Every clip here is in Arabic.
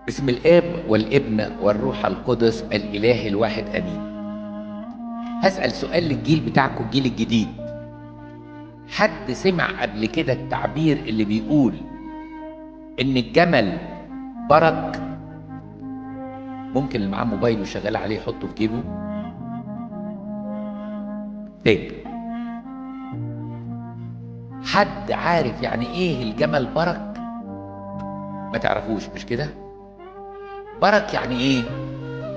باسم الاب والابن والروح القدس الاله الواحد امين. هسأل سؤال للجيل بتاعكم، الجيل الجديد. حد سمع قبل كده التعبير اللي بيقول ان الجمل برك؟ ممكن اللي معاه موبايل وشغال عليه يحطه في جيبه. طيب، حد عارف يعني ايه الجمل برك؟ ما تعرفوش مش كده؟ برك يعني ايه؟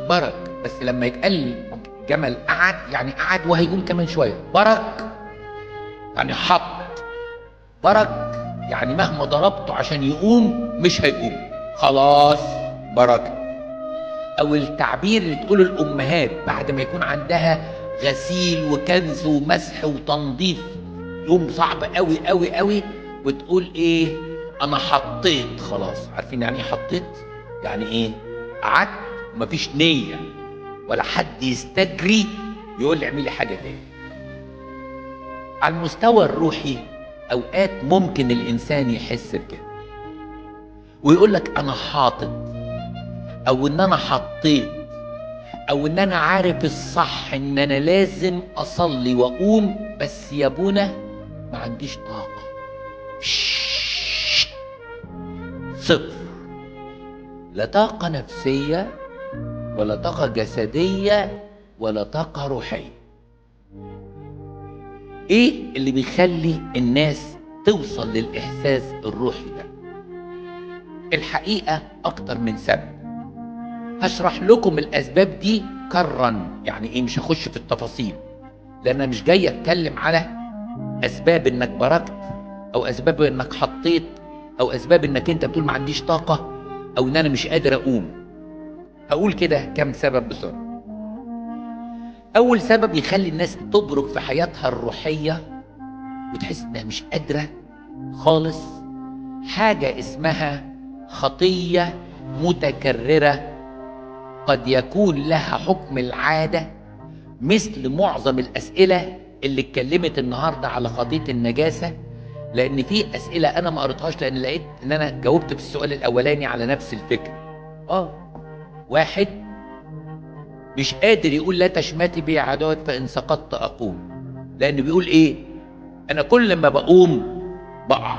برك بس لما يتقال جمل قعد يعني قعد وهيقوم كمان شويه. برك يعني حط. برك يعني مهما ضربته عشان يقوم مش هيقوم، خلاص بركه. او التعبير اللي تقوله الامهات بعد ما يكون عندها غسيل وكنس ومسح وتنظيف يوم صعب قوي قوي قوي، وتقول ايه؟ انا حطيت خلاص. عارفين يعني ايه حطيت؟ يعني ايه؟ قعدت ومفيش نيه ولا حد يستجري يقول لي اعملي حاجه تاني. على المستوى الروحي اوقات ممكن الانسان يحس بكده ويقول لك انا حاطط، او ان انا حطيت، او ان انا عارف الصح ان انا لازم اصلي واقوم، بس يا ابونا ما عنديش طاقه. صفر. لا طاقه نفسيه ولا طاقه جسديه ولا طاقه روحيه. ايه اللي بيخلي الناس توصل للاحساس الروحي ده؟ الحقيقه اكتر من سبب. هشرح لكم الاسباب دي كرا، يعني ايه، مش هخش في التفاصيل لان انا مش جاي اتكلم على اسباب انك بركت، او اسباب انك حطيت، او اسباب انك انت بتقول ما عنديش طاقه، او ان انا مش قادر اقوم. هقول كده كم سبب بسرعه. اول سبب يخلي الناس تبرك في حياتها الروحيه وتحس انها مش قادره خالص، حاجه اسمها خطيه متكرره قد يكون لها حكم العاده، مثل معظم الاسئله اللي اتكلمت النهارده على خطيه النجاسه. لان في اسئله انا ما قريتهاش لان لقيت ان انا جاوبت في السؤال الاولاني على نفس الفكره. واحد مش قادر يقول لا تشمتي بي عدوات فان سقطت اقوم، لان بيقول ايه؟ انا كل ما بقوم بقع.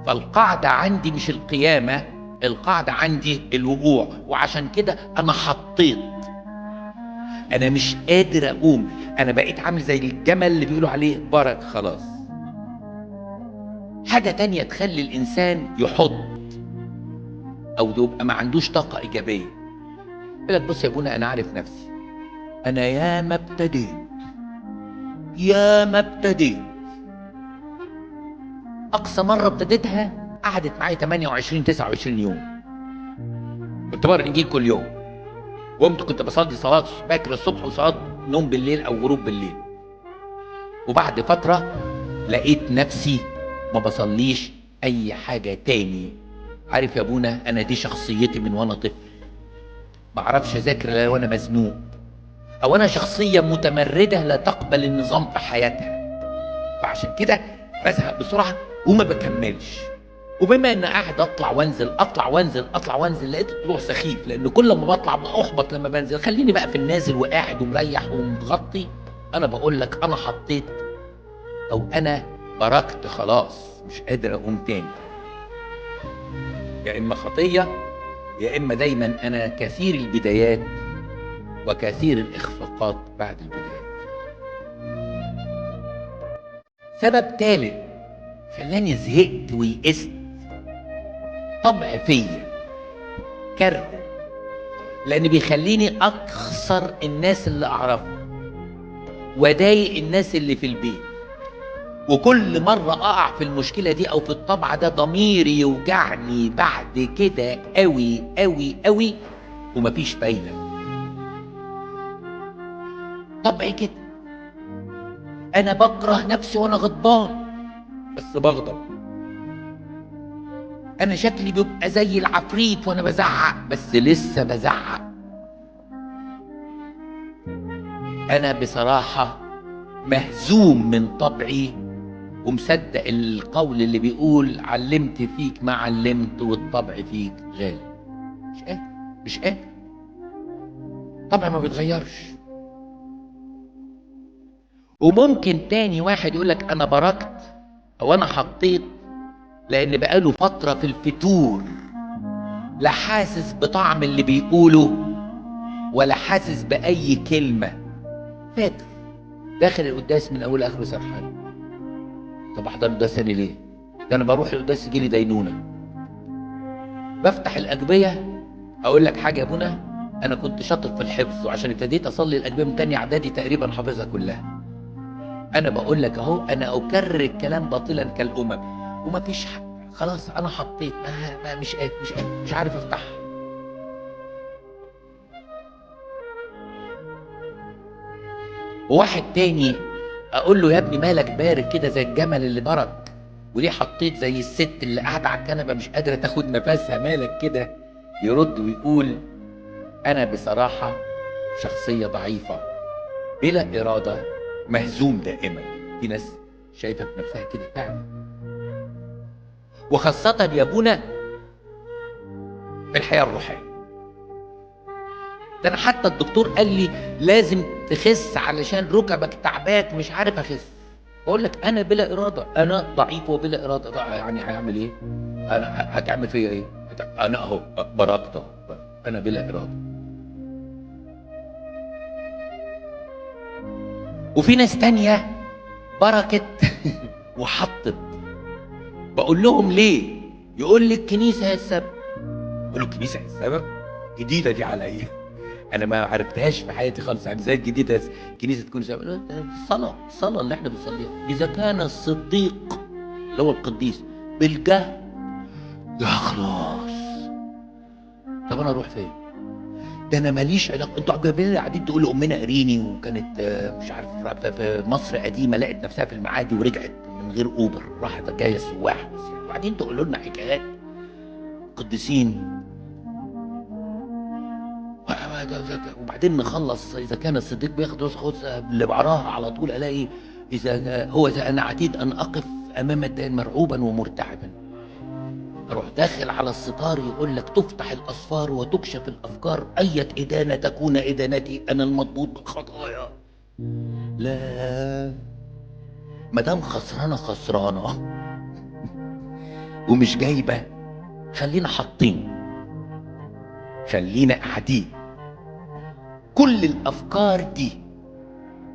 فالقاعده عندي مش القيامه، القاعده عندي الوقوع، وعشان كده انا حطيت. انا مش قادر اقوم، انا بقيت عامل زي الجمل اللي بيقولوا عليه برك خلاص. حاجه تانية تخلي الانسان يحط او يبقى ما عندوش طاقه ايجابيه. يقول لك بص يا ابونا انا عارف نفسي، انا يا ما ابتديت اقصى مره ابتديتها قعدت معايا 28 29 يوم. كنت بقرا الانجيل كل يوم، وقمت كنت بصلي صلاه باكر الصبح وصلاه نوم بالليل او غروب بالليل. وبعد فتره لقيت نفسي ما بصليش اي حاجه تاني. عارف يا ابونا انا دي شخصيتي من وانا طفل، ما اعرفش اذاكر الا وانا مزنوق، او انا شخصيه متمرده لا تقبل النظام في حياتها، فعشان كده بزهق بسرعه وما بكملش. وبما ان قاعد اطلع وانزل اطلع وانزل اطلع وانزل، لقيت الطلوع سخيف لان كل ما بطلع باحبط لما بنزل. خليني بقى في النازل وقاعد ومريح ومغطي. انا بقول لك انا حطيت، او انا بركت خلاص مش قادر اقوم تاني. يا اما خطيه يا اما دايما انا كثير البدايات وكثير الاخفاقات بعد البدايات. سبب ثالث خلاني زهقت ويئست، طبع فيا كره، لان بيخليني اخسر الناس اللي اعرفها واضايق الناس اللي في البيت. وكل مرة اقع في المشكلة دي او في الطبع ده ضميري يوجعني بعد كده قوي قوي قوي ومفيش فايدة. طبعي كده، انا بكره نفسي وانا غضبان بس بغضب. انا شكلي بيبقى زي العفريت وانا بزعق بس لسه بزعق. انا بصراحة مهزوم من طبعي ومصدق القول اللي بيقول علمت فيك ما علمت والطبع فيك غالي. مش قادر مش قادر. طبعا ما بيتغيرش. وممكن تاني واحد يقول لك انا بركت او انا حطيت لان بقاله فتره في الفتور، لا حاسس بطعم اللي بيقوله ولا حاسس باي كلمه، فاتر داخل القداس من اول اخره سرحان. طب احضر القداس تاني ليه؟ ده انا بروح القداس يجيلي دينونه. بفتح الاجبيه، اقول لك حاجه يا ابونا، انا كنت شاطر في الحفظ وعشان ابتديت اصلي الاجبيه من تاني اعدادي تقريبا حافظها كلها. انا بقول لك اهو، انا اكرر الكلام باطلا كالامم ومفيش حق. خلاص انا حطيت مش قادر مش عارف افتحها. وواحد تاني اقول له يا ابني مالك بارد كده زي الجمل اللي برد، وليه حطيت زي الست اللي قاعده على الكنبه مش قادره تاخد نفسها، مالك كده؟ يرد ويقول انا بصراحه شخصيه ضعيفه بلا اراده، مهزوم دائما. في ناس شايفه بنفسها كده فعلا، وخاصه يا ابونا في الحياه الروحيه. ده انا حتى الدكتور قال لي لازم تخس علشان ركبك تعباك مش عارف اخس. بقول لك انا بلا اراده، انا ضعيف وبلا اراده. يعني هيعمل ايه؟ انا هتعمل فيا ايه؟ انا اهو بركت اهو، انا بلا اراده. وفي ناس تانية بركت وحطت. بقول لهم ليه؟ يقول لي الكنيسه هي السبب. بقول له الكنيسه هي السبب؟ جديده دي عليا، انا ما عرفتهاش في حياتي خالص. يعني ازاي الجديده كنيسه تكون سبب؟ الصلاه اللي احنا بنصليها. اذا كان الصديق اللي هو القديس بالجهل يخلص، طب انا اروح فين؟ ده انا ماليش علاقه. انتوا قاعدين تقولوا امنا اريني وكانت مش عارف في مصر قديمه لقت نفسها في المعادي ورجعت من غير اوبر، راحت جايه سواح بس. وبعدين تقولوا لنا حكايات قديسين، وبعدين نخلص اذا كان الصديق بياخد اللي بعراها على طول الاقي اذا انا عتيد ان اقف امام الدين مرعوبا ومرتعبا. اروح داخل على الستار يقول لك تفتح الاصفار وتكشف الافكار، اية ادانه تكون ادانتي انا المضبوط بالخطايا. لا، مدام خسرانه ومش جايبه، خلينا حاطين، خلينا قاعدين. كل الافكار دي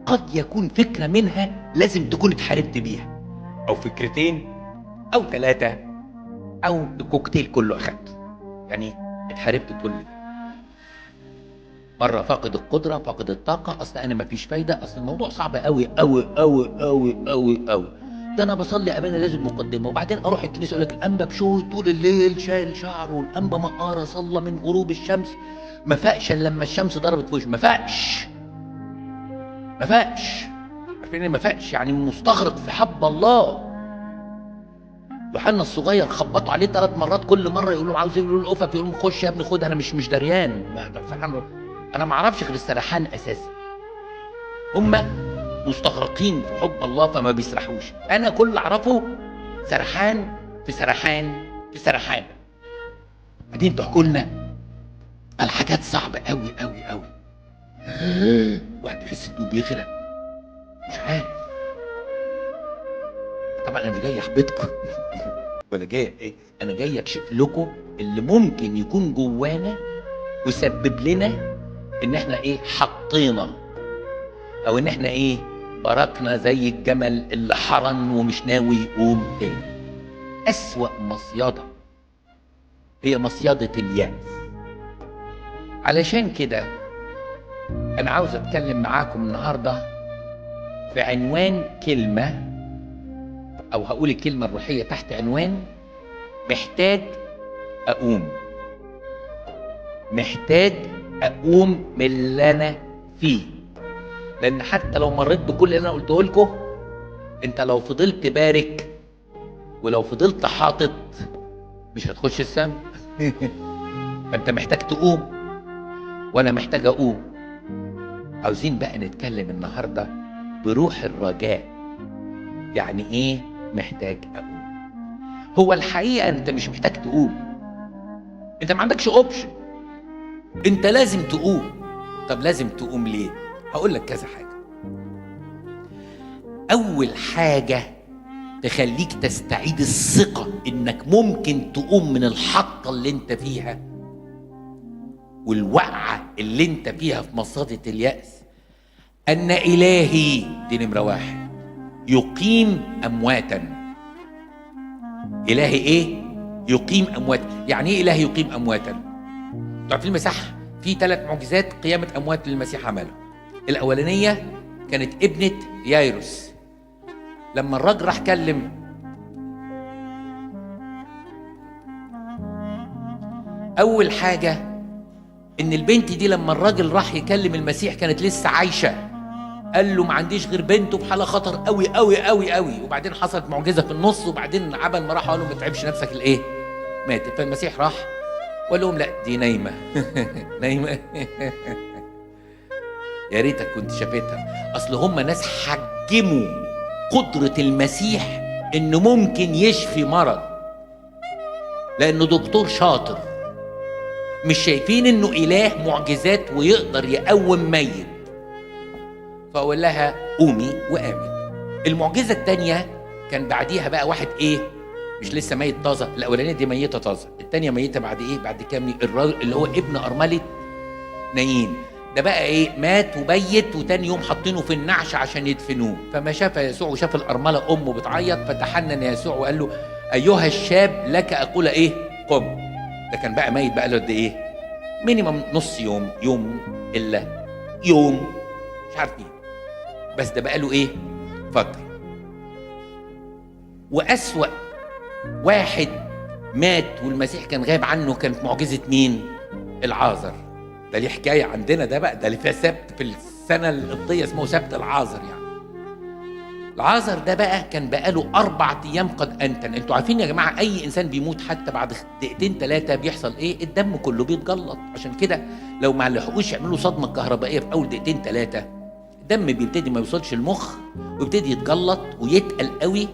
قد يكون فكره منها لازم تكون اتحاربت بيها، او فكرتين او ثلاثه او الكوكتيل كله اخدت. يعني اتحاربت كل ده. مره فاقد القدره، فاقد الطاقه، اصل انا مفيش فايده، اصل الموضوع صعب قوي قوي قوي قوي قوي قوي. ده انا بصلي امانه لازم مقدمه، وبعدين اروح الكنيسه يقول لك الانبا بشوي طول الليل شايل شعره، والانبا مقاره صلى من غروب الشمس ما فاقش الا لما الشمس ضربت في وشه. ما فاقش عارفين ما فاقش يعني مستغرق في حب الله. يوحنا الصغير خبطوا عليه 3 مرات، كل مره يقول لهم عاوز يقولوا له اقف، يقول لهم خش يا ابني خد، انا مش دريان. انا ما اعرفش غير السرحان اساسا. هم مستغرقين في حب الله فما بيسرحوش. انا كل اللي اعرفه سرحان في سرحان في سرحان. بعدين تحكوا لنا الحاجات صعبه قوي قوي قوي، واحد يحس انه بيغرق مش عارف. طبعا انا مش جاي احبطكم ولا جاي ايه، انا جاي اكشف لكم اللي ممكن يكون جوانا وسبب لنا ان احنا ايه حطينا، او ان احنا ايه بركنا زي الجمل اللي حرن ومش ناوي يقوم تاني. اسوأ مصيدة هي مصيدة اليأس. علشان كده انا عاوز اتكلم معاكم النهاردة في عنوان كلمة، او هقول الكلمة الروحية تحت عنوان محتاج اقوم. محتاج اقوم من اللي انا فيه. لان حتى لو مريت بكل اللي انا قلته لكم، انت لو فضلت بارك ولو فضلت حاطط مش هتخش السما. فانت محتاج تقوم وانا محتاج اقوم. عاوزين بقى نتكلم النهارده بروح الرجاء. يعني ايه محتاج اقوم؟ هو الحقيقه انت مش محتاج تقوم، انت ما عندكش اوبشن. انت لازم تقوم. طب لازم تقوم ليه؟ هقول لك كذا حاجة. اول حاجة تخليك تستعيد الثقة انك ممكن تقوم من الحطة اللي انت فيها والوقعة اللي انت فيها في مصادة اليأس، ان الهي، دي نمرة واحد، يقيم امواتا. الهي ايه؟ يقيم امواتا. يعني ايه الهي يقيم امواتا؟ تعرف المسيح في 3 معجزات قيامة اموات للمسيح عملها. الاولانية كانت ابنة يايروس، لما الراجل راح كلم اول حاجة ان البنت دي لما الراجل راح يكلم المسيح كانت لسه عايشة، قال له ما عنديش غير بنته في حالة خطر قوي قوي قوي قوي، وبعدين حصلت معجزة في النص، وبعدين عبل ما راح قال له ما تتعبش نفسك الايه؟ ماتت. فالمسيح راح وقال لهم لا دي نايمة. نايمة. يا ريتك كنت شافتها. اصل هم ناس حجموا قدرة المسيح انه ممكن يشفي مرض لانه دكتور شاطر، مش شايفين انه اله معجزات ويقدر يقوم ميت. فقال لها قومي وقامت. المعجزة التانية كان بعديها بقى واحد ايه؟ مش لسه ميت طازة. الاولانية دي ميتة طازة، التانية ميتة بعد ايه؟ بعد كام؟ الراجل اللي هو ابن ارملة نايين ده بقى ايه؟ مات وبيت، وتاني يوم حاطينه في النعش عشان يدفنوه. فما شاف يسوع وشاف الارملة امه بتعيط، فتحنن يسوع وقال له ايها الشاب لك اقول ايه؟ قم. ده كان بقى ميت بقى له قد ايه؟ مينيمم نص يوم، يوم الا يوم، مش عارفين، بس ده بقى له ايه؟ فترة. واسوأ واحد مات والمسيح كان غايب عنه كانت معجزة مين؟ العازر. ده ليه حكاية عندنا ده بقى، ده اللي فيها سبت في السنة القبطية اسمه سبت العازر. يعني العازر ده بقى كان بقاله 4 أيام قد أنتن. انتوا عارفين يا جماعة أي إنسان بيموت حتى بعد 2 3 بيحصل إيه؟ الدم كله بيتجلط. عشان كده لو ما لحقوش يعملوا صدمة كهربائية في أول 2 3 الدم بيبتدي ما يوصلش المخ ويبتدي يتجلط ويتقل قوي،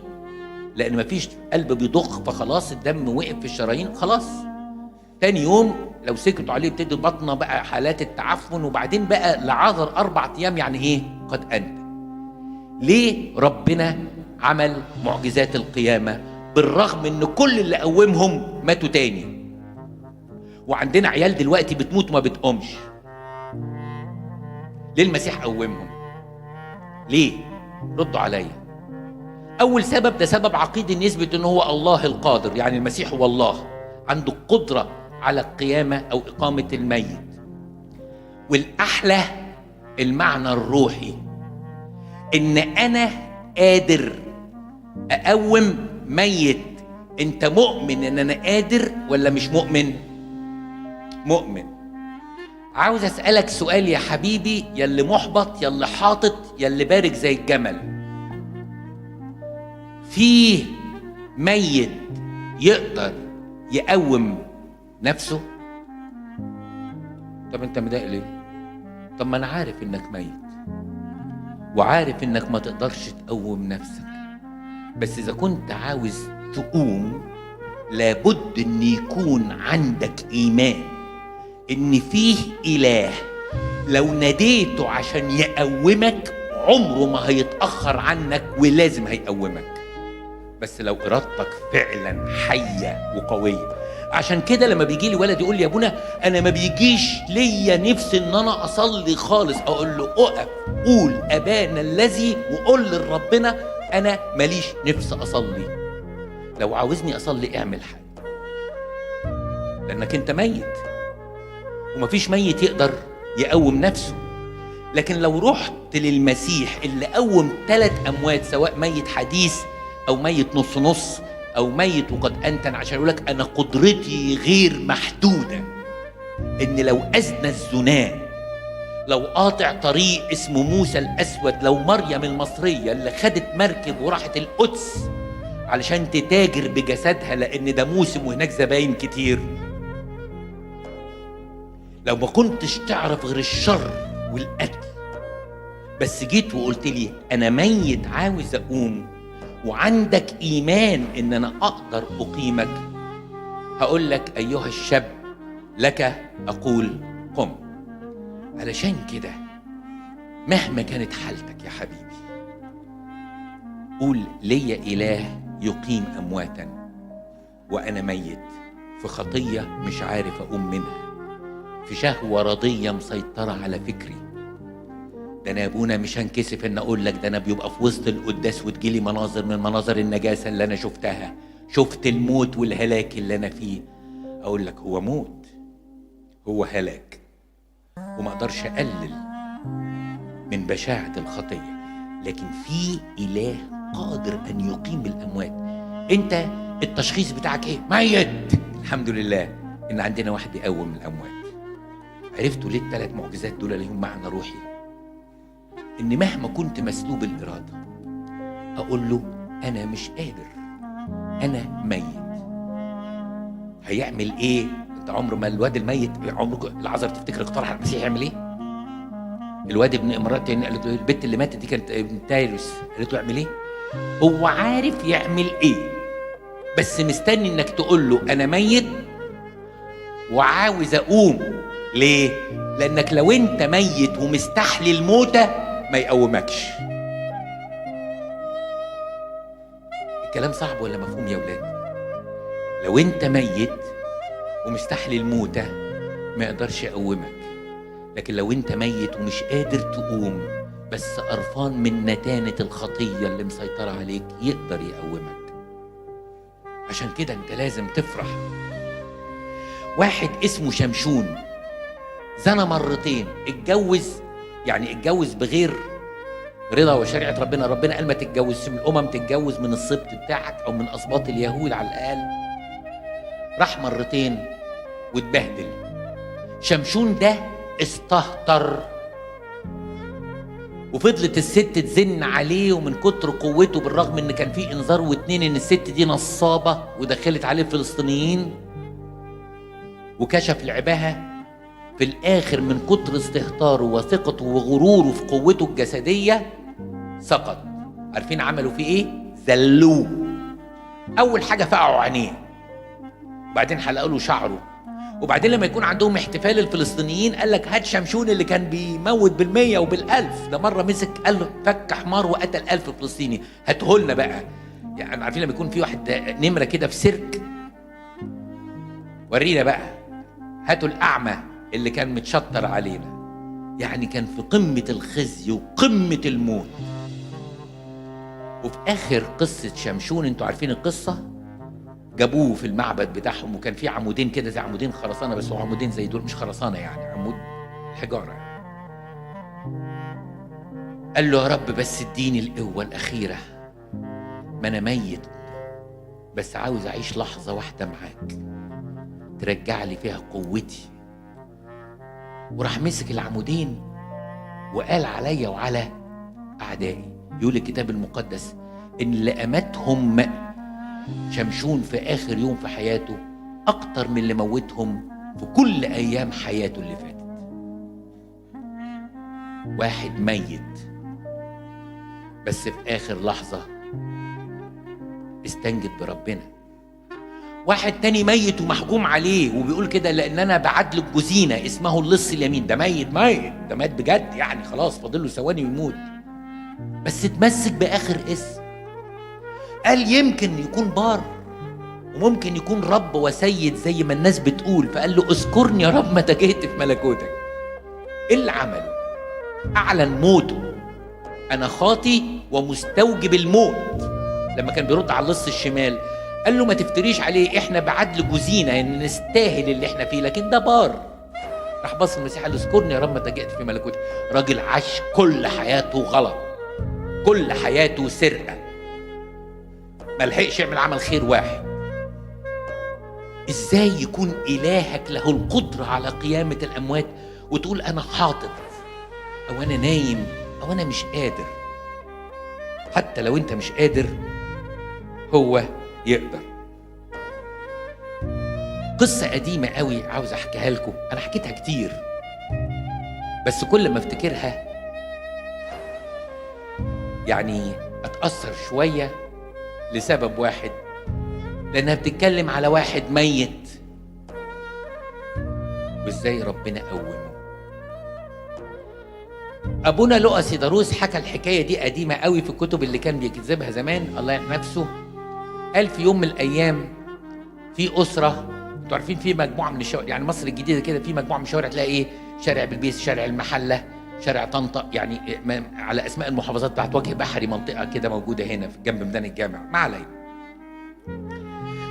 لأن ما فيش قلب بيضخ، فخلاص الدم وقف في الشرايين خلاص. تاني يوم لو سكتوا عليه يبتدي البطنة بقى حالات التعفن، وبعدين بقى لعذر 4 أيام. يعني إيه؟ قد أنت. ليه ربنا عمل معجزات القيامة بالرغم ان كل اللي قومهم ماتوا تاني؟ وعندنا عيال دلوقتي بتموت وما بتقومش. ليه المسيح قومهم؟ ليه؟ ردوا عليا. اول سبب ده سبب عقيدي يثبت ان هو الله القادر، يعني المسيح هو الله عنده القدرة على القيامة او اقامة الميت. والاحلى المعنى الروحي، ان انا قادر اقوم ميت. انت مؤمن ان انا قادر ولا مش مؤمن؟ مؤمن. عاوز اسألك سؤال يا حبيبي، يا اللي محبط، يا اللي حاطط، يا اللي بارك زي الجمل، فيه ميت يقدر يقوم نفسه؟ طب انت مضايق ليه؟ طب ما انا عارف انك ميت وعارف انك ما تقدرش تقوم نفسك، بس اذا كنت عاوز تقوم لابد ان يكون عندك ايمان ان فيه اله لو ناديته عشان يقومك عمره ما هيتأخر عنك ولازم هيقومك، بس لو ارادتك فعلا حية وقوية. عشان كده لما بيجي لي ولد يقول لي يا ابونا انا ما بيجيش ليا نفس ان انا اصلي خالص، اقول له اقف قول ابانا الذي وقول لربنا انا ماليش نفس اصلي. لو عاوزني اصلي اعمل حاجه، لانك انت ميت ومفيش ميت يقدر يقوم نفسه. لكن لو رحت للمسيح اللي قوم 3 أموات، سواء ميت حديث او ميت نص نص او ميت وقد انتن، عشان يقول لك انا قدرتي غير محدوده، ان لو اذنى الزناه، لو قاطع طريق اسمه موسى الاسود، لو مريم المصريه اللي خدت مركب وراحت القدس علشان تتاجر بجسدها لان ده موسم وهناك زباين كتير، لو ما كنتش تعرف غير الشر والقتل بس جيت وقلت لي انا ميت عاوز اقوم وعندك ايمان ان انا اقدر اقيمك، هقول لك ايها الشاب لك اقول قم. علشان كده مهما كانت حالتك يا حبيبي، قول ليا إله يقيم أمواتا وأنا ميت في خطية مش عارف أقوم منها، في شهوة رضية مسيطرة على فكري. ده أنا يا أبونا مش هنكسف إن أقول لك، ده أنا بيبقى في وسط القداس وتجيلي مناظر من مناظر النجاسة اللي أنا شفتها، شفت الموت والهلاك اللي أنا فيه، أقول لك هو موت، هو هلاك، وما أقدرش أقلل من بشاعة الخطية، لكن في إله قادر أن يقيم الأموات. أنت التشخيص بتاعك إيه؟ ميت. الحمد لله إن عندنا واحد يقوم الأموات. عرفتوا ليه الثلاث معجزات دول لهم معنى روحي؟ إن مهما كنت مسلوب الإرادة أقول له أنا مش قادر، أنا ميت. هيعمل إيه؟ أنت عمر ما الواد الميت، عمرك العذر تفتكر اقترح على المسيح يعمل إيه؟ الواد ابن امرأة قالت له البت اللي ماتت دي كانت ابن تايروس، قالت له اعمل ايه؟ هو عارف يعمل ايه، بس مستني انك تقول له انا ميت وعاوز اقوم. ليه؟ لانك لو انت ميت ومستحلي الموتة ما يقومكش. الكلام صعب ولا مفهوم يا ولاد؟ لو انت ميت ومستحلي الموتة ما يقدرش يقومك، لكن لو انت ميت ومش قادر تقوم بس قرفان من نتانة الخطية اللي مسيطرة عليك يقدر يقومك. عشان كده انت لازم تفرح. واحد اسمه شمشون زنى مرتين، اتجوز بغير رضا وشريعة ربنا. ربنا قال ما تتجوزش من الأمم، تتجوز من السبط بتاعك أو من أسباط اليهود على الأقل. راح مرتين واتبهدل. شمشون ده استهتر، وفضلت الست تزن عليه، ومن كتر قوته بالرغم ان كان في انذار واتنين ان الست دي نصابة ودخلت عليه الفلسطينيين وكشف لعبها، في الاخر من كتر استهتاره وثقته وغروره في قوته الجسدية سقط. عارفين عملوا فيه ايه؟ زلوه. اول حاجة فقعوا عينيه، وبعدين حلقوا له شعره، وبعدين لما يكون عندهم احتفال الفلسطينيين قال لك هات شمشون اللي كان بيموت بالمية وبالألف، ده مرة مسك قال له فك حمار وقتل 1000 فلسطيني، هاتهولنا بقى. يعني عارفين لما يكون في واحد نمرة كده في سيرك، ورينا بقى، هاتوا الأعمى اللي كان متشطر علينا. يعني كان في قمة الخزي وقمة الموت. وفي آخر قصة شمشون، انتوا عارفين القصة، جابوه في المعبد بتاعهم، وكان في عمودين كده زي عمودين خرسانه، بس هو عمودين زي دول مش خرسانه، يعني عمود حجاره. قال له يا رب بس اديني القوه الاخيره، ما انا ميت بس عاوز اعيش لحظه واحده معاك ترجع لي فيها قوتي. وراح مسك العمودين وقال عليا وعلى اعدائي. يقول الكتاب المقدس ان لقمتهم شمشون في آخر يوم في حياته أكتر من اللي موتهم في كل أيام حياته اللي فاتت. واحد ميت بس في آخر لحظة استنجد بربنا. واحد تاني ميت ومحكوم عليه وبيقول كده لأن أنا بعدل الجزينة اسمه اللص اليمين. ده ميت ده مات بجد، يعني خلاص فاضله ثواني ويموت، بس اتمسك بآخر اسم. قال يمكن يكون بار وممكن يكون رب وسيد زي ما الناس بتقول، فقال له اذكرني يا رب متى جئت في ملكوتك. ايه اللي عمله؟ اعلن موته، انا خاطي ومستوجب الموت. لما كان بيرد على اللص الشمال قال له ما تفتريش عليه، احنا بعدل جزينة ان نستاهل اللي احنا فيه، لكن ده بار. راح بص المسيح قال له اذكرني يا رب متى جئت في ملكوتك. راجل عاش كل حياته غلط، كل حياته سرقة، ملحقش يعمل عمل خير واحد. ازاي يكون إلهك له القدرة على قيامة الأموات وتقول أنا حاطط أو أنا نايم أو أنا مش قادر؟ حتى لو أنت مش قادر هو يقدر. قصة قديمة قوي عاوز أحكيها لكم، أنا حكيتها كتير بس كل ما افتكرها يعني أتأثر شوية لسبب واحد، لأنها بتتكلم على واحد ميت وإزاي ربنا قومه. ابونا لؤى سيداروس حكى الحكايه دي قديمه قوي في الكتب اللي كان بيكذبها زمان، الله يرحم نفسه. قال في يوم من الايام في اسره، انتوا عارفين في مجموعه من الشوارع، يعني مصر الجديده كده في مجموعه من الشوارع تلاقي ايه، شارع بلبيس، شارع المحله، شارع طنطا، يعني على اسماء المحافظات بتاعت وجه بحري، منطقه كده موجوده هنا في جنب ميدان الجامع، ما علينا.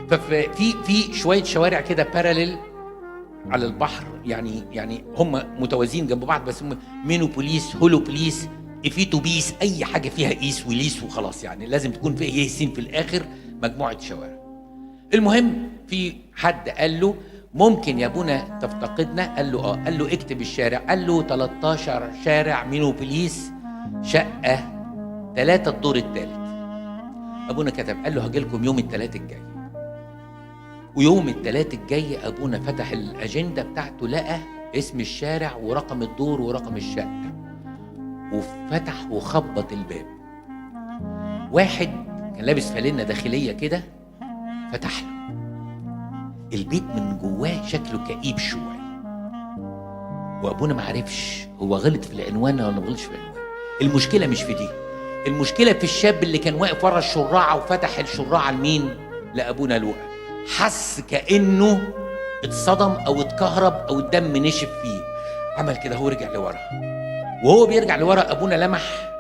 ففي شويه شوارع كده باراليل على البحر، يعني هم متوازيين جنب بعض، بس هم مينوبوليس، هولوبوليس، افيتوبيس، اي حاجه فيها ايس وليس وخلاص، يعني لازم تكون في ايه سين في الاخر، مجموعه شوارع. المهم في حد قال له ممكن يا ابونا تفتقدنا؟ قال له اه. قال له اكتب الشارع. قال له 13 شارع مينوبوليس، شقه 3 الدور الثالث. ابونا كتب، قال له هاجي لكم يوم الثلاث الجاي. ويوم الثلاث الجاي ابونا فتح الاجنده بتاعته، لقى اسم الشارع ورقم الدور ورقم الشقه، وفتح وخبط الباب. واحد كان لابس فانلة داخليه كده فتح له البيت من جواه، شكله كئيب شويه، وابونا ما عرفش هو غلط في العنوان ولا ما غلطش في العنوان. المشكله مش في دي، المشكله في الشاب اللي كان واقف ورا الشراعه وفتح الشراعه لمين؟ لابونا لؤى. حس كانه اتصدم او اتكهرب او الدم نشف فيه، عمل كده، هو رجع لورا. وهو بيرجع لورا ابونا لمح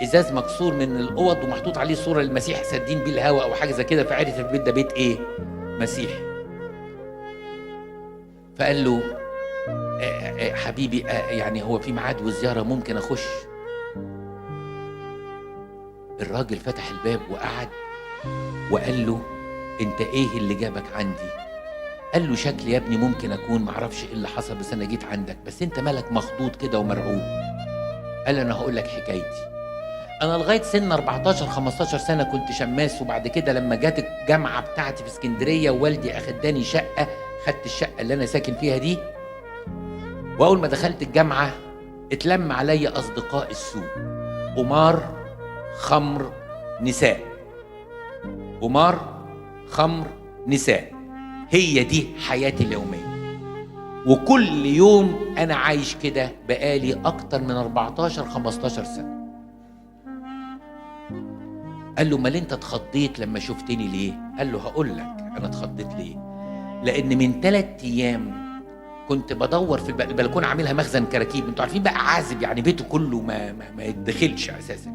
ازاز مكسور من الاوض ومحطوط عليه صوره للمسيح سادين بيه الهواء او حاجه زي كده، فعرف البيت ده بيت ايه؟ مسيحي. فقال له حبيبي يعني هو في ميعاد والزياره ممكن اخش؟ الراجل فتح الباب وقعد وقال له انت ايه اللي جابك عندي؟ قال له شكلي يا ابني ممكن اكون معرفش ايه اللي حصل، بس انا جيت عندك، بس انت مالك مخضوض كده ومرعوب؟ قال له انا هقول لك حكايتي. انا لغايه سن 14 15 سنه كنت شماس، وبعد كده لما جات الجامعه بتاعتي في اسكندريه ووالدي اخداني شقه، خدت الشقه اللي انا ساكن فيها دي. واول ما دخلت الجامعه اتلم عليا اصدقاء السوء، قمار، خمر، نساء. قمار، خمر، نساء، هي دي حياتي اليوميه. وكل يوم انا عايش كده بقالي اكتر من 14 15 سنه. قال له امال انت اتخضيت لما شفتني ليه؟ قال له هقول لك انا اتخضيت ليه. لان من 3 ايام كنت بدور في البلكونه، عاملها مخزن كراكيب، انتوا عارفين بقى عازب يعني بيته كله ما يتدخلش اساسا.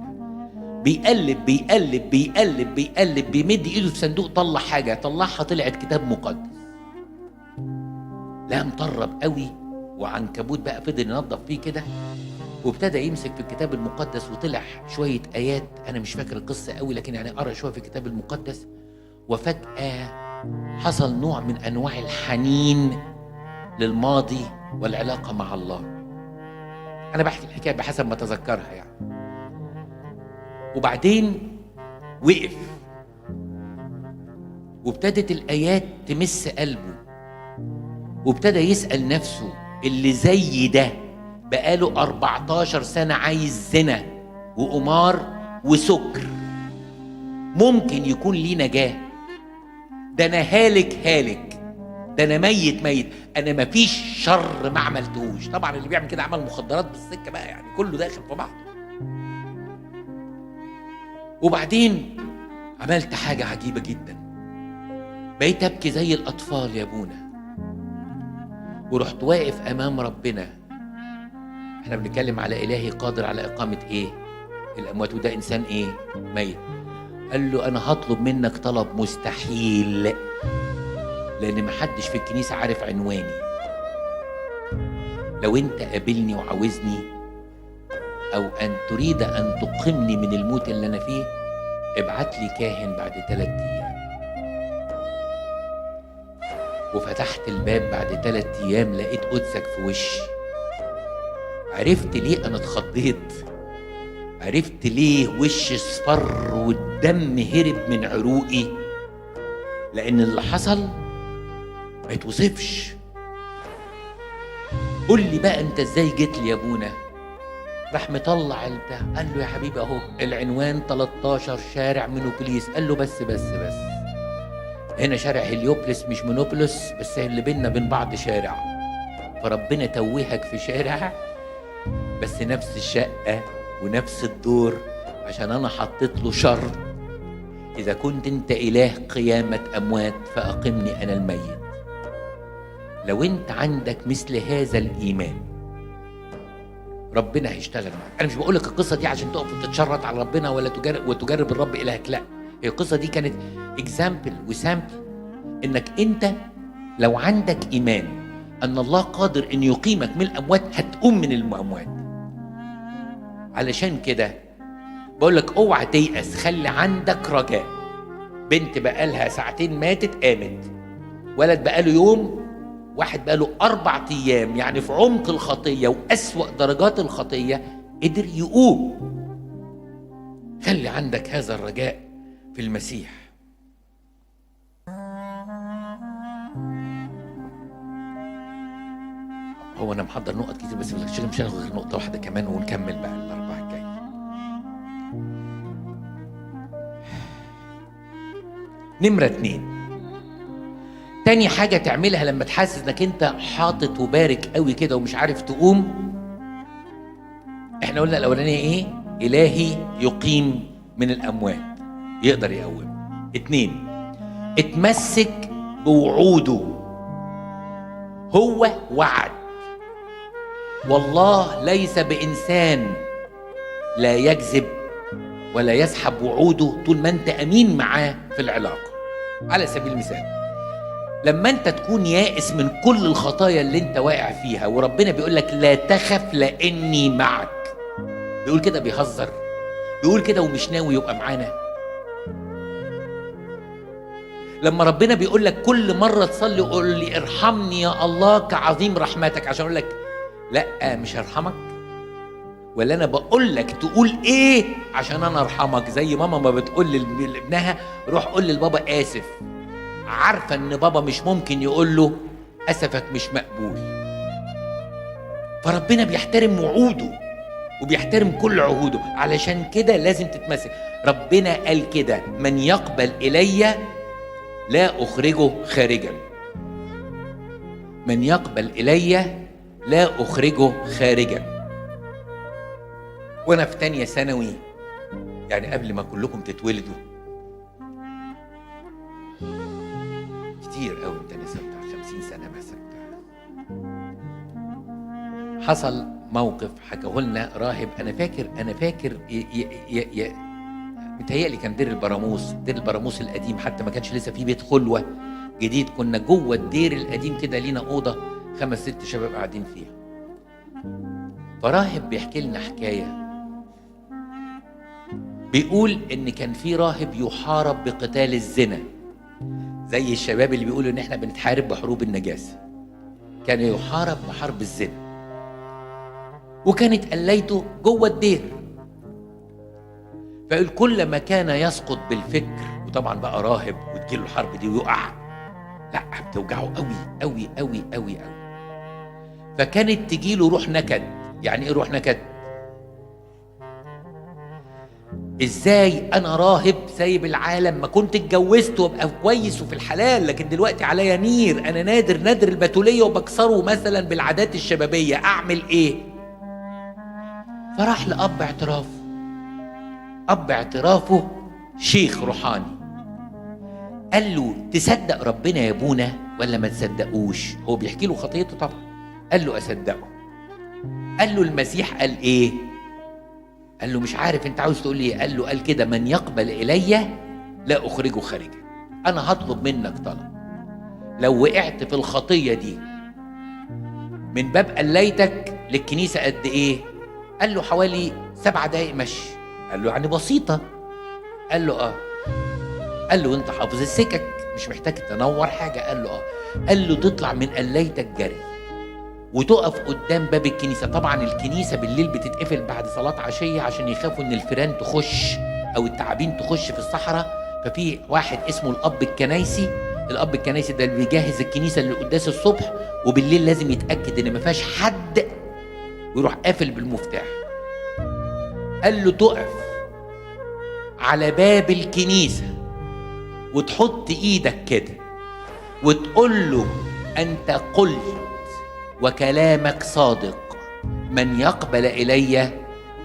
بيقلب بيقلب بيقلب بيقلب، بيمد ايده في صندوق، طلع حاجه، طلعها طلعت كتاب مقدس. لا مطرب قوي وعنكبوت بقى، فضل ينظف فيه كده، وابتدى يمسك في الكتاب المقدس، وطلع شويه ايات، انا مش فاكر القصه قوي لكن يعني قرأ شويه في الكتاب المقدس. وفجاه حصل نوع من انواع الحنين للماضي والعلاقه مع الله. انا بحكي الحكايه بحسب ما اتذكرها يعني. وبعدين وقف وابتدت الايات تمس قلبه، وابتدى يسأل نفسه اللي زي ده بقاله 14 سنة عايز زنا وقمار وسكر، ممكن يكون ليه نجاة؟ ده انا هالك هالك، ده انا ميت ميت، انا مفيش شر ما عملتهوش. طبعا اللي بيعمل كده عمل مخدرات بالسكة بقى، يعني كله داخل في بعضه. وبعدين عملت حاجة عجيبة جدا، بقيت ابكي زي الاطفال يا ابونا، ورحت واقف امام ربنا. احنا بنتكلم على الهي قادر على اقامة ايه؟ الاموات، وده انسان ايه؟ ميت. قال له انا هطلب منك طلب مستحيل، لان محدش في الكنيسة عارف عنواني. لو انت قابلني وعاوزني او ان تريد ان تقمني من الموت اللي انا فيه، ابعت لي كاهن بعد 3 ايام. وفتحت الباب بعد 3 ايام لقيت قدسك في وشي. عرفت ليه انا اتخضيت، عرفت ليه وشي اصفر والدم هرب من عروقي، لان اللي حصل ما يتوصفش. قول لي بقى انت ازاي جيت لي يا ابونا؟ راح مطلع البتاع، قال له يا حبيبي اهو العنوان 13 شارع مينوبوليس. قال له بس هنا شارع هليوبلس مش مينوبوليس، بس اللي بيننا بين بعض شارع، فربنا توهك في شارع بس نفس الشقة ونفس الدور، عشان أنا حطيت له شرط: إذا كنت أنت إله قيامة أموات فأقمني أنا الميت. لو أنت عندك مثل هذا الإيمان ربنا هيشتغل معك. أنا مش بقولك القصة دي عشان تقف وتتشرط على ربنا ولا تجرب الرب إلهك، لا، هي القصة دي كانت إكزامبل وسامبل إنك أنت لو عندك إيمان أن الله قادر إن يقيمك من الأموات هتقوم من الأموات. علشان كده بقولك اوعى تيأس، خلي عندك رجاء. بنت بقالها ساعتين ماتت قامت، ولد بقاله يوم، واحد بقاله 4 أيام، يعني في عمق الخطية وأسوأ درجات الخطية قدر يقوم. خلي عندك هذا الرجاء في المسيح. هو أنا محضر نقط كتير بس مش هلغي غير نقطة واحدة كمان ونكمل بقى الأربعة الجاي. نمرة 2، تاني حاجة تعملها لما تحسس انك انت حاطط وبارك قوي كده ومش عارف تقوم. احنا قلنا الاولانية ايه؟ الهي يقيم من الاموات، يقدر يقوم. 2، اتمسك بوعوده. هو وعد، والله ليس بإنسان لا يكذب ولا يسحب وعوده طول ما انت امين معاه في العلاقة. على سبيل المثال، لما انت تكون يائس من كل الخطايا اللي انت واقع فيها وربنا بيقول لك لا تخف لاني معك، بيقول كده بيهزر؟ بيقول كده ومش ناوي يبقى معانا؟ لما ربنا بيقول لك كل مرة تصلي قول لي ارحمني يا الله كعظيم رحمتك، عشان اقول لك لا مش هرحمك؟ ولا انا بقول لك تقول ايه عشان انا ارحمك؟ زي ماما ما بتقول لابنها روح قول للبابا اسف، عارفه ان بابا مش ممكن يقول له اسفك مش مقبول. فربنا بيحترم وعوده وبيحترم كل عهوده، علشان كده لازم تتمسك. ربنا قال كده: من يقبل الي لا اخرجه خارجا. من يقبل الي لا اخرجه خارجا. وانا في تانية ثانوي، يعني قبل ما كلكم تتولدوا كتير قوي، انت لسه بتاع 50 سنة مثلا، حصل موقف حكاه لنا راهب. انا فاكر متهيألي كان دير البراموس القديم، حتى ما كانش لسه في بيت خلوة جديد، كنا جوه الدير القديم كده، لينا أوضة 5-6 شباب قاعدين فيها. فراهب بيحكي لنا حكاية، بيقول ان كان في راهب يحارب بقتال الزنا، زي الشباب اللي بيقولوا ان احنا بنتحارب بحروب النجاسة، كان يحارب بحرب الزنا، وكانت قليته جوه الدير. فقال كل ما كان يسقط بالفكر، وطبعا بقى راهب وتجيله الحرب دي ويقع، لا بتوجعه قوي قوي قوي قوي قوي. فكانت تجيله روح نكد. يعني ايه روح نكد؟ ازاي انا راهب سايب العالم، ما كنت اتجوزت وابقى كويس وفي الحلال، لكن دلوقتي عليا نير، انا نادر البتوليه وبكسره مثلا بالعادات الشبابيه، اعمل ايه؟ فراح لاب اعترافه. اب اعترافه شيخ روحاني، قال له تصدق ربنا يا ابونا ولا ما تصدقوش؟ هو بيحكي له خطيته طبعا. قال له اصدقه. قال له المسيح قال ايه؟ قال له مش عارف، انت عاوز تقول لي ايه؟ قال له قال كده: من يقبل الي لا اخرجه خارجا. انا هطلب منك طلب، لو وقعت في الخطيه دي من باب قليتك للكنيسه قد ايه؟ قال له حوالي 7 دقايق مشي. قال له يعني بسيطه؟ قال له اه. قال له انت حافظ السكك مش محتاج تنور حاجه؟ قال له اه. قال له تطلع من قليتك جري وتقف قدام باب الكنيسة. طبعا الكنيسة بالليل بتتقفل بعد صلاة عشية عشان يخافوا ان الفيران تخش او التعابين تخش في الصحراء. ففي واحد اسمه الاب الكنايسي، الاب الكنايسي ده اللي بيجهز الكنيسة للقداس الصبح، وبالليل لازم يتأكد ان ما فيهاش حد ويروح قافل بالمفتاح. قال له تقف على باب الكنيسة وتحط ايدك كده وتقول له انت قلت وكلامك صادق، من يقبل إلي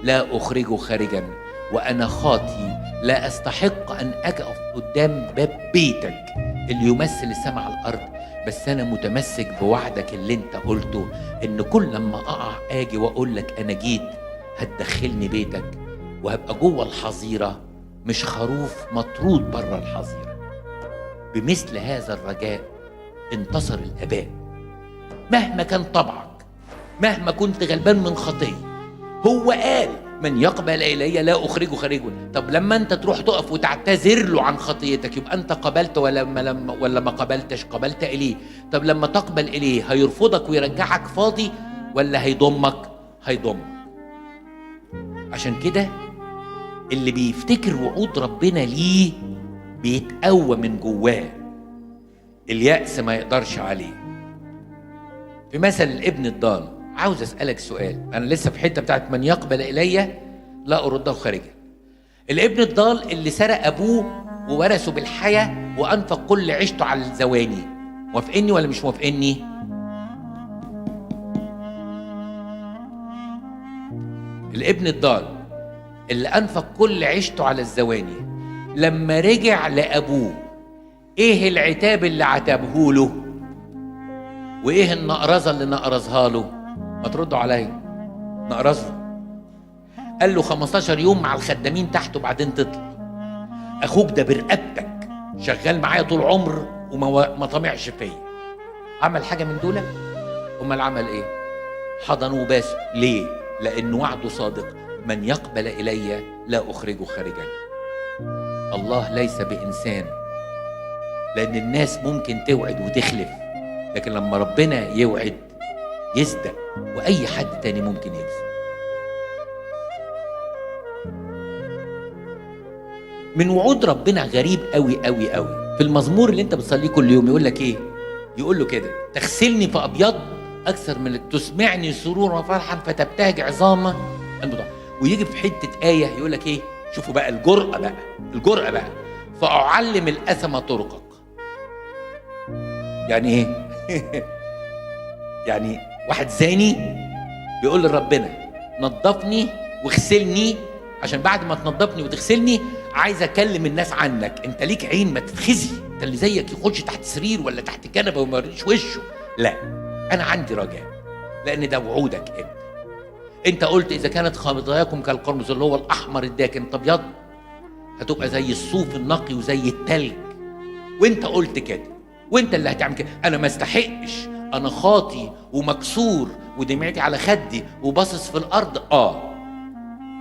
لا أخرجه خارجا، وأنا خاطي لا أستحق أن أقف قدام باب بيتك اللي يمثل السماء على الأرض، بس أنا متمسك بوعدك اللي أنت قلته، إن كل لما أقع آجي وأقول لك أنا جيت، هتدخلني بيتك وهبقى جوه الحظيرة، مش خروف مطرود بره الحظيرة. بمثل هذا الرجاء انتصر الآباء. مهما كان طبعك، مهما كنت غلبان من خطية، هو قال من يقبل إلي لا أخرجه خارجا. طب لما أنت تروح تقف وتعتذر له عن خطيتك، يبقى أنت قبلت ولا ما قبلتش؟ قبلت إليه. طب لما تقبل إليه هيرفضك ويرجعك فاضي ولا هيضمك؟ هيضمك. عشان كده اللي بيفتكر وعود ربنا ليه بيتقوى من جواه، اليأس ما يقدرش عليه. في مثل الابن الضال، عاوز أسألك سؤال، أنا لسه في حتة بتاعت من يقبل إلي لا أرده خارجا. الابن الضال اللي سرق أبوه وورثه بالحياة وأنفق كل عيشته على الزواني، موافقني ولا مش موافقني؟ الابن الضال اللي أنفق كل عيشته على الزواني، لما رجع لأبوه إيه العتاب اللي عتبه له؟ وإيه النقرزة اللي نقرزها له؟ ما تردوا عليا. نقرزه، قال له 15 يوم مع الخدامين تحته بعدين تطلع. أخوك ده برقبتك شغال معايا طول عمر وما طمعش فيا. عمل حاجة من دول؟ أمال عمل إيه؟ حضنه وباسه. ليه؟ لأن وعده صادق، من يقبل إلي لا أخرجه خارجا. الله ليس بإنسان، لأن الناس ممكن توعد وتخلف، لكن لما ربنا يوعد يصدق، وأي حد تاني ممكن يكذب. من وعود ربنا غريب قوي قوي قوي. في المزمور اللي انت بتصليه كل يوم يقول لك ايه؟ يقول له كده: تغسلني فأبيض أكثر من تسمعني سرورا وفرحا فتبتهج عظامة البضاعة. ويجي في حتة آية يقول لك ايه؟ شوفوا بقى الجرأة بقى، فأعلم الأثم طرقك. يعني ايه؟ يعني واحد زاني بيقول لربنا نظفني واغسلني، عشان بعد ما تنظفني وتغسلني عايز اكلم الناس عنك. انت ليك عين ما تتخزي، انت اللي زيك يخش تحت سرير ولا تحت كنبه وما يوريش وشه. لا، انا عندي رجاء، لان ده وعودك انت قلت اذا كانت خطاياكم كالقرمز اللي هو الاحمر الداكن ابيض، هتبقى زي الصوف النقي وزي التلج. وانت قلت كده، وانت اللي هتعمل كده. انا ما استحقش، انا خاطي ومكسور ودمعتي على خدي وباصص في الارض.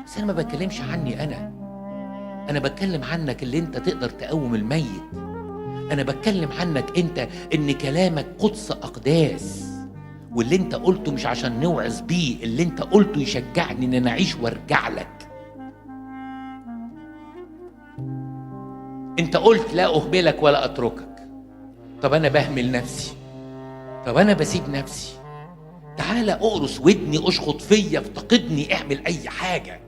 بس انا ما بتكلمش عني، انا بتكلم عنك اللي انت تقدر تقوم الميت. انا بتكلم عنك انت ان كلامك قدس اقداس، واللي انت قلته مش عشان نوعظ بيه، اللي انت قلته يشجعني ان انا اعيش وارجع لك. انت قلت لا اهملك ولا اتركك. طب انا بهمل نفسي، طب انا بسيب نفسي. تعالى اقرص ودني، اشخط فيا، افتقدني، اعمل اي حاجة،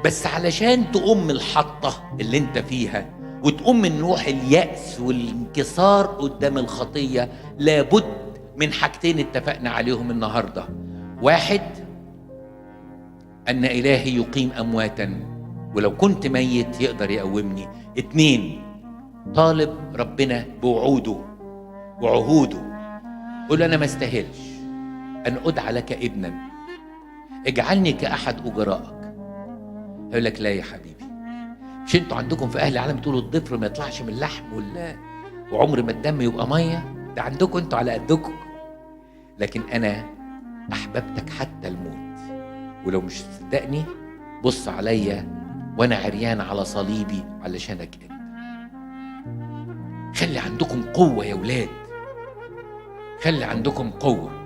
بس علشان تقوم الحطة اللي انت فيها وتقوم من روح اليأس والانكسار قدام الخطية، لابد من حاجتين اتفقنا عليهم النهاردة. واحد، أن إلهي يقيم أمواتا، ولو كنت ميت يقدر يقومني. اتنين، طالب ربنا بوعوده وعهوده. قل أنا ما استاهلش أن أدعى لك ابنا، اجعلني كأحد أجرائك. يقول لك لا يا حبيبي، مش انتوا عندكم في أهل العالم تقولوا الضفر ما يطلعش من اللحم وعمر ما الدم يبقى مية؟ ده عندكم انتوا على قدكم، لكن أنا أحببتك حتى الموت. ولو مش تصدقني بص عليا وأنا عريان على صليبي علشانك انت. خلي عندكم قوة يا ولاد، خلي عندكم قوة.